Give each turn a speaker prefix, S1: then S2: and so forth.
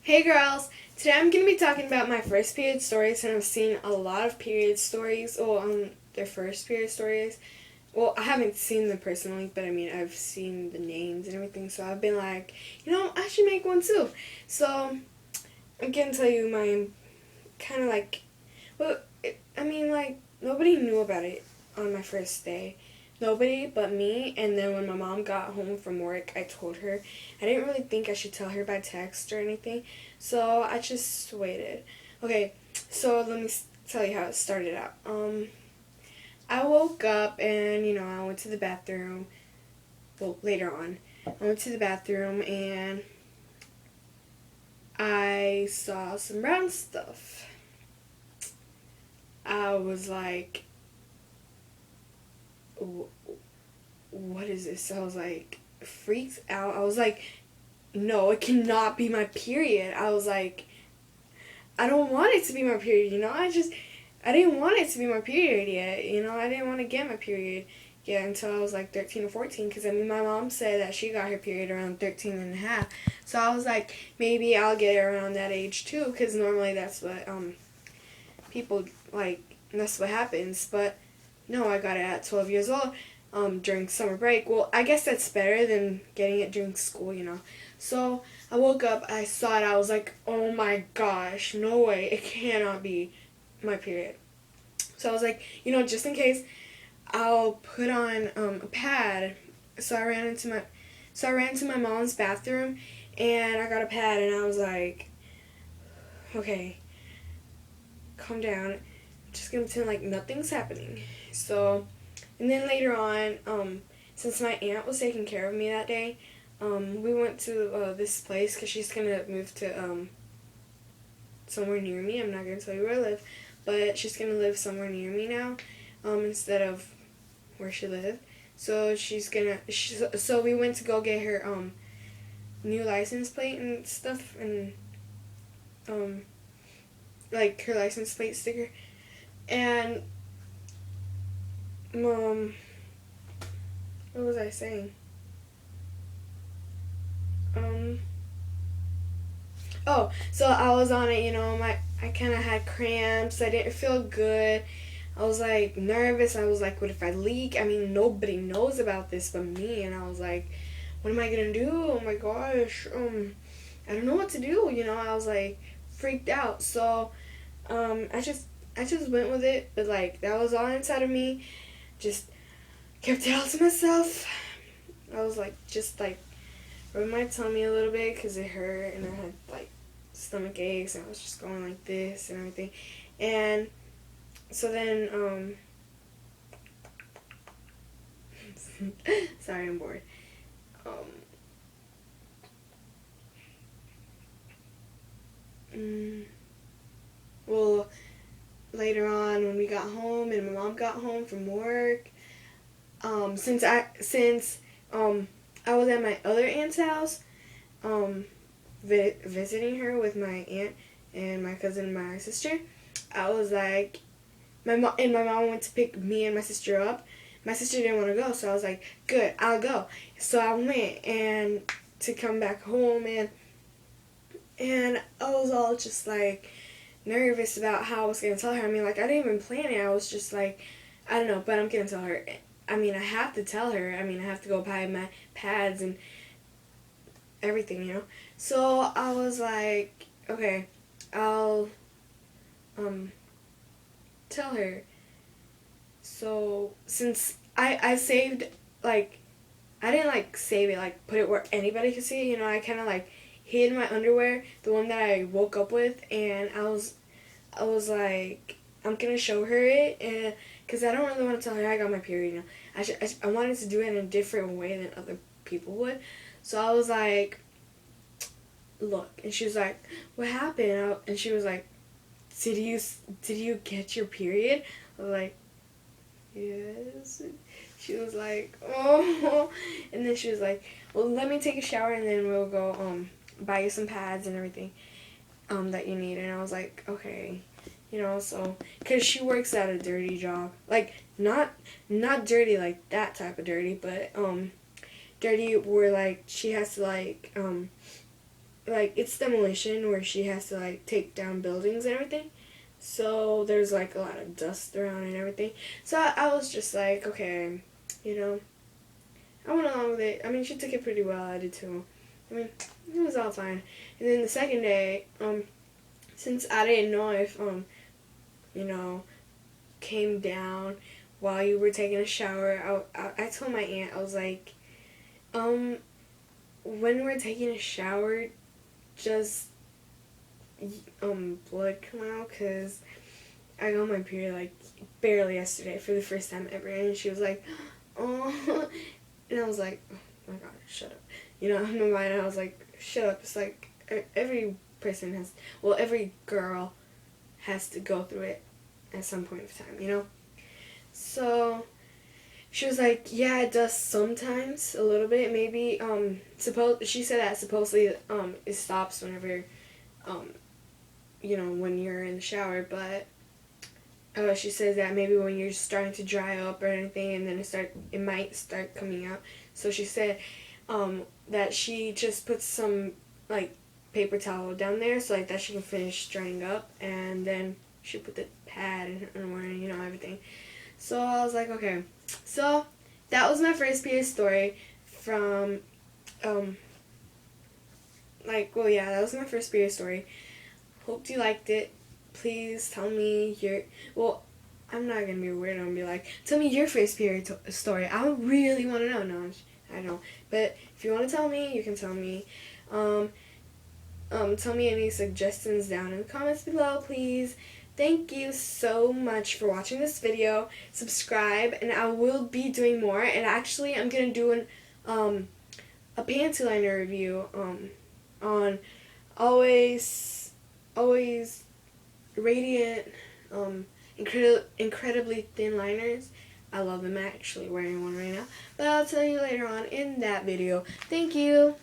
S1: Hey girls! Today I'm going to be talking about my first period stories, and I've seen a lot of period stories, their first period stories. Well, I haven't seen them personally, but I mean, I've seen the names and everything, so I've been like, I should make one too. So, I'm going to tell you mine kind of like, nobody knew about it on my first day. Nobody but me, and then when my mom got home from work, I told her. I didn't really think I should tell her by text or anything, so I just waited. Okay, so let me tell you how it started out. I woke up and, I went to the bathroom. Well, later on, I went to the bathroom and I saw some brown stuff. I was like, what is this? I was like, freaked out. I was like, no, it cannot be my period. I was like, I don't want it to be my period, I didn't want it to be my period yet, I didn't want to get my period yet until I was like 13 or 14, because my mom said that she got her period around 13 and a half, so I was like, maybe I'll get it around that age too, because normally that's what, people, like, that's what happens, but no, I got it at 12 years old, during summer break. Well, I guess that's better than getting it during school. So I woke up, I saw it, I was like, oh my gosh, no way, it cannot be my period. So I was like, just in case, I'll put on a pad. So I ran to my mom's bathroom, and I got a pad, and I was like, okay, calm down. I'm just gonna pretend like nothing's happening. So, and then later on, since my aunt was taking care of me that day, we went to this place because she's gonna move to somewhere near me. I'm not gonna tell you where I live, but she's gonna live somewhere near me now, instead of where she lived. So so we went to go get her new license plate and stuff, and um, like her license plate sticker, and what was I saying? Um, so I was on it, I kind of had cramps. I didn't feel good. I was like nervous. I was like, what if I leak? I mean, nobody knows about this but me. And I was like, what am I gonna do? Oh my gosh. I don't know what to do. I was like freaked out. So, I just went with it. But like that was all inside of me. Just kept it all to myself. I was like, just like rubbed my tummy a little bit because it hurt, and I had like stomach aches, and I was just going like this and everything. And so then, sorry, I'm bored. Um, well, later on when we got home and my mom got home from work, since I was at my other aunt's house, um, visiting her with my aunt and my cousin and my sister, I was like, my mom went to pick me and my sister up. My sister didn't want to go, so I was like, good, I'll go. So I went, and to come back home, and I was all just like nervous about how I was gonna tell her. I mean, like, I didn't even plan it. I was just like, I don't know, but I'm gonna tell her. I mean, I have to tell her. I mean, I have to go buy my pads and everything. So I was like, okay, I'll tell her. So since I saved, like, I didn't like save it, like put it where anybody could see it. I kind of like hid my underwear, the one that I woke up with, and I was like, I'm gonna show her it, and because I don't really want to tell her I got my period. I wanted to do it in a different way than other people would. So I was like, look, and she was like, what happened? And she was like, did you get your period? I was like, yes. She was like, oh, and then she was like, well, let me take a shower, and then we'll go buy you some pads and everything that you need. And I was like, okay, so because she works at a dirty job, like not dirty like that type of dirty, but dirty where like she has to like like, it's demolition where she has to, like, take down buildings and everything. So there's, like, a lot of dust around and everything. So I was just like, okay, you know, I went along with it. I mean, she took it pretty well. I did too. I mean, it was all fine. And then the second day, since I didn't know if, you know, came down while you were taking a shower, I told my aunt, I was like, when we're taking a shower, just, blood come out, because I got my period, like, barely yesterday for the first time ever, and she was like, oh, and I was like, oh my god, shut up. You know, in my mind, I was like, shut up. It's like, every person has, well, every girl has to go through it at some point of time, you know? So, she was like, yeah, it does sometimes, a little bit, maybe, she said that supposedly, it stops whenever, you know, when you're in the shower, but, she says that maybe when you're starting to dry up or anything, and then it might start coming out. So she said, that she just puts some, like, paper towel down there so, like, that she can finish drying up, and then she put the pad and you know, everything. So I was like, okay. So that was my first period story from, that was my first period story. Hope you liked it. Please tell me I'm not going to be weird and be like, tell me your first period story. I really want to know. No, I don't. But if you want to tell me, you can tell me. Tell me any suggestions down in the comments below, please. Thank you so much for watching this video. Subscribe, and I will be doing more. And actually, I'm going to do a panty liner review on Always Radiant incredibly thin liners. I love them. I'm actually wearing one right now. But I'll tell you later on in that video. Thank you.